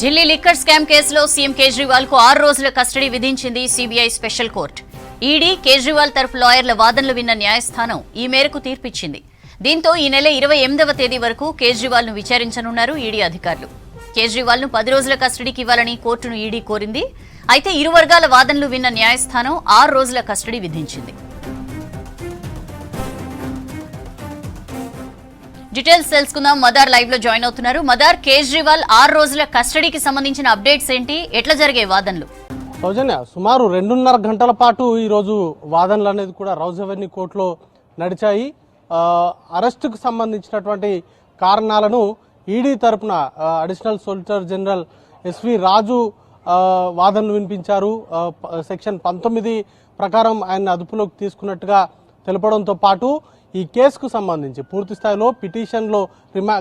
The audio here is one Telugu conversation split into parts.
ఢిల్లీ లిక్కర్ స్కామ్ కేసులో సీఎం కేజ్రీవాల్ కు 6 రోజుల కస్టడీ విధించింది CBI special court. ED Kejriwal తరఫు లాయర్ల వాదనలు విన్న న్యాయస్థానం ఈ మేరకు తీర్పిచ్చింది. దీంతో ఈ నెల 28వ తేదీ వరకు కేజ్రీవాల్ ను విచారించనున్నారు ఈడీ అధికారులు. కేజ్రీవాల్ ను 10 రోజుల కస్టడీకి ఇవ్వాలని కోర్టును ఈడీ కోరింది. అయితే ఇరు వర్గాల వాదనలు విన్న న్యాయస్థానం 6 రోజుల కస్టడీ విధించింది. డీటెయిల్స్ తెలుసుకుందాం. మదార్ లైవ్ లో జాయిన్ అవుతున్నారు. మదార్, కేజ్రీవాల్ 6 రోజుల కస్టడీకి సంబంధించిన అప్డేట్స్ ఏంటి? ఎట్లా జరిగే వాదనలు? సౌజన్య, సుమారు 2.5 గంటల పాటు ఈరోజు వాదనలు అనేది కూడా రౌజ్ అవెన్యూ కోర్టులో నడిచాయి. అరెస్టుకు సంబంధించినటువంటి కారణాలను ఈడీ తరపున అడిషనల్ సోలిసిటర్ జనరల్ ఎస్వి రాజు వాదనలు వినిపించారు. సెక్షన్ 19 ప్రకారం ఆయన అదుపులోకి తీసుకున్నట్టుగా తెలపడంతో పాటు ఈ కేసుకు సంబంధించి పూర్తి స్థాయిలో పిటిషన్లో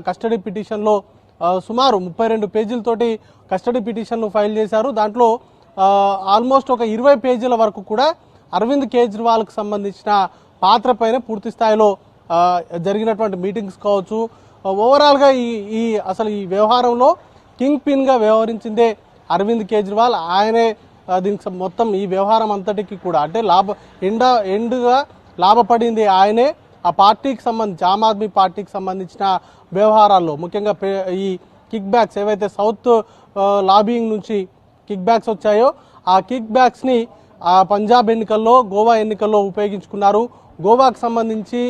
కస్టడీ పిటిషన్లో సుమారు 32 పేజీలతోటి కస్టడీ పిటిషన్ను ఫైల్ చేశారు. దాంట్లో ఆల్మోస్ట్ ఒక 20 పేజీల వరకు కూడా అరవింద్ కేజ్రీవాల్కి సంబంధించిన పాత్ర పైన పూర్తి స్థాయిలో జరిగినటువంటి మీటింగ్స్ కావచ్చు, ఓవరాల్గా ఈ అసలు ఈ వ్యవహారంలో కింగ్ పిన్గా వ్యవహరించిందే అరవింద్ కేజ్రీవాల్. ఆయనే దీనికి మొత్తం ఈ వ్యవహారం అంతటికి కూడా అంటే ఎండ్గా లాభపడింది ఆయనే. ఆ పార్టీకి సంబంధించి ఆమ్ ఆద్మీ పార్టీకి సంబంధించిన వ్యవహారాల్లో ముఖ్యంగా ఈ కిక్ బ్యాక్స్ ఏవైతే సౌత్ లాబింగ్ నుంచి కిక్ బ్యాక్స్ వచ్చాయో ఆ కిక్ బ్యాక్స్ని పంజాబ్ ఎన్నికల్లో, గోవా ఎన్నికల్లో ఉపయోగించుకున్నారు. గోవాకు సంబంధించి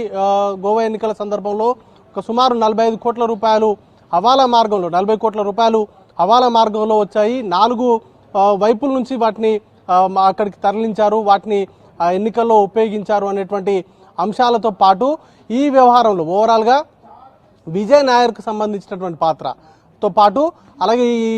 గోవా ఎన్నికల సందర్భంలో ఒక సుమారు 45 కోట్ల రూపాయలు హవాలా మార్గంలో 40 కోట్ల రూపాయలు హవాలా మార్గంలో వచ్చాయి. 4 వైపుల నుంచి వాటిని అక్కడికి తరలించారు, వాటిని ఎన్నికల్లో ఉపయోగించారు అనేటువంటి అంశాలతో పాటు ఈ వ్యవహారంలో ఓవరాల్గా విజయ్ నాయర్కు సంబంధించినటువంటి పాత్రతో పాటు అలాగే ఈ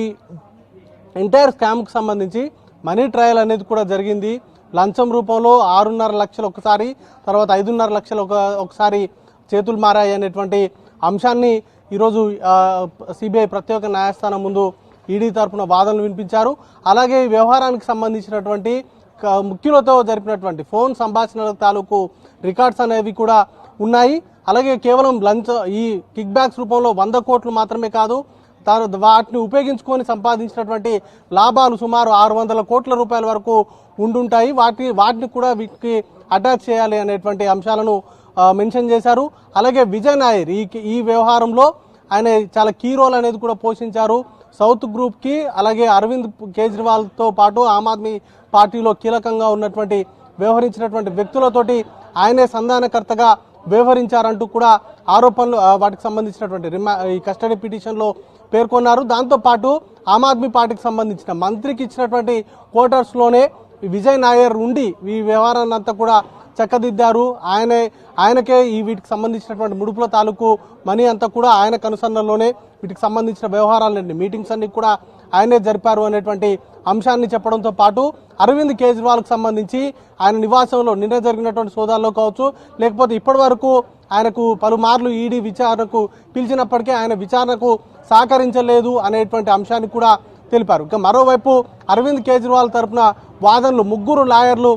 ఎంటైర్ స్కామ్కు సంబంధించి మనీ ట్రయల్ అనేది కూడా జరిగింది. లంచం రూపంలో 6.5 లక్షలు ఒకసారి, తర్వాత 5.5 లక్షలు ఒకసారి చేతులు మారాయి అనేటువంటి అంశాన్ని ఈరోజు సిబిఐ ప్రత్యేక న్యాయస్థానం ముందు ఈడీ తరఫున వాదనలు వినిపించారు. అలాగే ఈ వ్యవహారానికి సంబంధించినటువంటి ముఖ్యులతో జరిపినటువంటి ఫోన్ సంభాషణల తాలూకు రికార్డ్స్ అనేవి కూడా ఉన్నాయి. అలాగే కేవలం ఈ కిక్ బ్యాక్స్ రూపంలో 100 కోట్లు మాత్రమే కాదు, వాటిని ఉపయోగించుకొని సంపాదించినటువంటి లాభాలు సుమారు 600 కోట్ల రూపాయల వరకు ఉండుంటాయి. వాటిని కూడా వీటికి అటాచ్ చేయాలి అనేటువంటి అంశాలను మెన్షన్ చేశారు. అలాగే విజయ్ నాయర్ ఈ వ్యవహారంలో ఆయన చాలా కీ రోల్ అనేది కూడా పోషించారు. సౌత్ గ్రూప్కి అలాగే అరవింద్ కేజ్రీవాల్తో పాటు ఆమ్ ఆద్మీ పార్టీలో కీలకంగా ఉన్నటువంటి వ్యవహరించినటువంటి వ్యక్తులతోటి ఆయనే సంధానకర్తగా వ్యవహరించారంటూ కూడా ఆరోపణలు వాటికి సంబంధించినటువంటి ఈ కస్టడీ పిటిషన్లో పేర్కొన్నారు. దాంతోపాటు ఆమ్ ఆద్మీ పార్టీకి సంబంధించిన మంత్రికి ఇచ్చినటువంటి క్వార్టర్స్లోనే విజయ్ నాయర్ ఉండి ఈ వ్యవహారాన్ని అంతా కూడా చక్కదిద్దారు. ఆయనకే వీటికి సంబంధించినటువంటి ముడుపుల తాలూకు మనీ అంతా కూడా ఆయన కనుసన్నల్లోనే వీటికి సంబంధించిన వ్యవహారాలన్నీ మీటింగ్స్ అన్ని కూడా ఆయనే జరిపారు అనేటువంటి అంశాన్ని చెప్పడంతో పాటు అరవింద్ కేజ్రీవాల్కి సంబంధించి ఆయన నివాసంలో నిన్న జరిగినటువంటి సోదాల్లో కావచ్చు, లేకపోతే ఇప్పటి వరకు ఆయనకు పలుమార్లు ఈడీ విచారణకు పిలిచినప్పటికీ ఆయన విచారణకు సహకరించలేదు అనేటువంటి అంశాన్ని కూడా తెలిపారు. ఇక మరోవైపు అరవింద్ కేజ్రీవాల్ తరఫున వాదనలు 3 లాయర్లు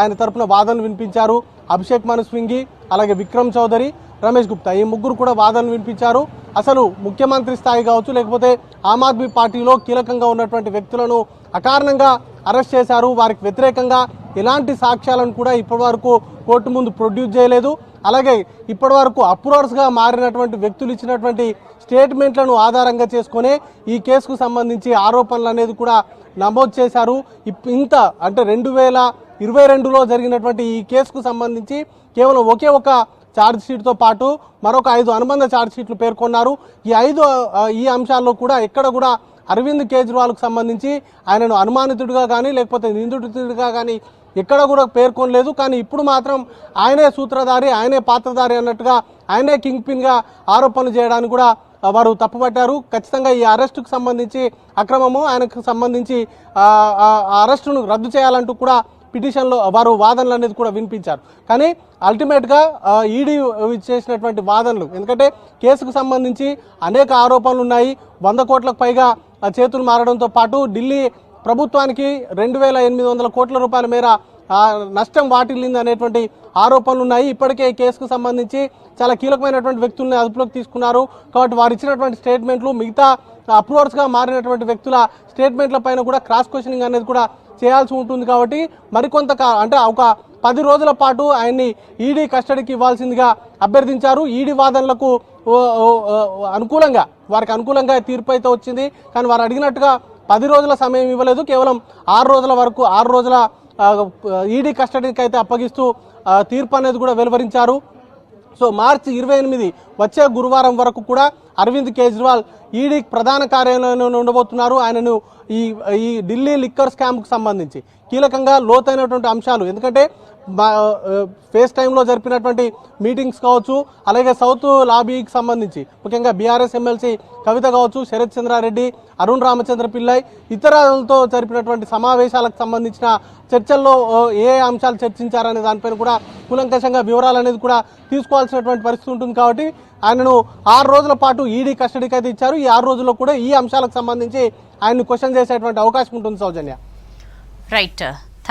ఆయన తరఫున వాదనలు వినిపించారు. అభిషేక్ మను సింఘి, అలాగే విక్రమ్ చౌదరి, రమేష్ గుప్తా, ఈ 3 కూడా వాదనలు వినిపించారు. అసలు ముఖ్యమంత్రి స్థాయి కావచ్చు, లేకపోతే ఆమ్ ఆద్మీ పార్టీలో కీలకంగా ఉన్నటువంటి వ్యక్తులను అకారణంగా అరెస్ట్ చేశారు. వారికి వ్యతిరేకంగా ఎలాంటి సాక్ష్యాలను కూడా ఇప్పటి వరకు కోర్టు ముందు ప్రొడ్యూస్ చేయలేదు. అలాగే ఇప్పటి వరకు అప్రూవర్స్గా మారినటువంటి వ్యక్తులు ఇచ్చినటువంటి స్టేట్మెంట్లను ఆధారంగా చేసుకునే ఈ కేసుకు సంబంధించి ఆరోపణలు అనేది కూడా నమోదు చేశారు. ఇంత అంటే 2022లో జరిగినటువంటి ఈ కేసుకు సంబంధించి కేవలం ఒకే ఒక ఛార్జ్ షీట్తో పాటు మరొక 5 అనుబంధ ఛార్జ్ షీట్లు పేర్కొన్నారు. ఈ అంశాల్లో కూడా ఎక్కడ కూడా అరవింద్ కేజ్రీవాల్కు సంబంధించి ఆయనను అనుమానితుడిగా కానీ లేకపోతే నిందితుడిగా కానీ ఎక్కడ కూడా పేర్కొనలేదు. కానీ ఇప్పుడు మాత్రం ఆయనే సూత్రధారి, ఆయనే పాత్రధారి అన్నట్టుగా ఆయనే కింగ్ పిన్గా ఆరోపణలు చేయడానికి కూడా వారు తప్పుపట్టారు. ఖచ్చితంగా ఈ అరెస్టుకు సంబంధించి అక్రమము, ఆయనకు సంబంధించి అరెస్టును రద్దు చేయాలంటూ కూడా పిటిషన్లో వారు వాదనలు అనేది కూడా వినిపించారు. కానీ అల్టిమేట్గా ఈడీ చేసినటువంటి వాదనలు, ఎందుకంటే కేసుకు సంబంధించి అనేక ఆరోపణలు ఉన్నాయి, 100 కోట్లకు పైగా చేతులు మారడంతో పాటు ఢిల్లీ ప్రభుత్వానికి 2,800 కోట్ల రూపాయల మేర నష్టం వాటిల్లింది అనేటువంటి ఆరోపణలు ఉన్నాయి. ఇప్పటికే ఈ కేసుకు సంబంధించి చాలా కీలకమైనటువంటి వ్యక్తుల్ని అదుపులోకి తీసుకున్నారు. కాబట్టి వారు ఇచ్చినటువంటి స్టేట్మెంట్లు, మిగతా అప్రూవర్స్గా మారినటువంటి వ్యక్తుల స్టేట్మెంట్ల పైన కూడా క్రాస్ క్వశ్చనింగ్ అనేది కూడా చేయాల్సి ఉంటుంది. కాబట్టి మరికొంత అంటే ఒక 10 రోజుల పాటు ఆయన్ని ఈడీ కస్టడీకి ఇవ్వాల్సిందిగా అభ్యర్థించారు. ఈడీ వాదనలకు వారికి అనుకూలంగా తీర్పు అయితే వచ్చింది. కానీ వారు అడిగినట్టుగా 10 రోజుల సమయం ఇవ్వలేదు. కేవలం 6 రోజుల వరకు 6 రోజుల ఈడీ కస్టడీకి అయితే అప్పగిస్తూ తీర్పు అనేది కూడా వెలువరించారు. సో మార్చి 28 వచ్చే గురువారం వరకు కూడా అరవింద్ కేజ్రీవాల్ ఈడీ ప్రధాన కార్యాలయంలో ఉండబోతున్నారు. ఆయనను ఈ ఢిల్లీ లిక్కర్ స్కామ్కు సంబంధించి కీలకంగా లోతైనటువంటి అంశాలు, ఎందుకంటే ఫేస్ టైంలో జరిపినటువంటి మీటింగ్స్ కావచ్చు, అలాగే సౌత్ లాబీకి సంబంధించి ముఖ్యంగా బీఆర్ఎస్ ఎమ్మెల్సీ కవిత కావచ్చు, శరత్ చంద్రారెడ్డి, అరుణ్ రామచంద్ర పిల్లై ఇతరులతో జరిపినటువంటి సమావేశాలకు సంబంధించిన చర్చల్లో ఏ అంశాలు చర్చించారనే దానిపైన కూడా కూలంకషంగా వివరాలు అనేది కూడా తీసుకోవాల్సినటువంటి పరిస్థితి ఉంటుంది. కాబట్టి ఆయనను 6 రోజుల పాటు ఈడీ కస్టడీకి అయితే ఇచ్చారు. ఈ 6 రోజుల్లో కూడా ఈ అంశాలకు సంబంధించి ఆయన్ని క్వశ్చన్ చేసేటువంటి అవకాశం ఉంటుంది. సౌజన్య, రైట్.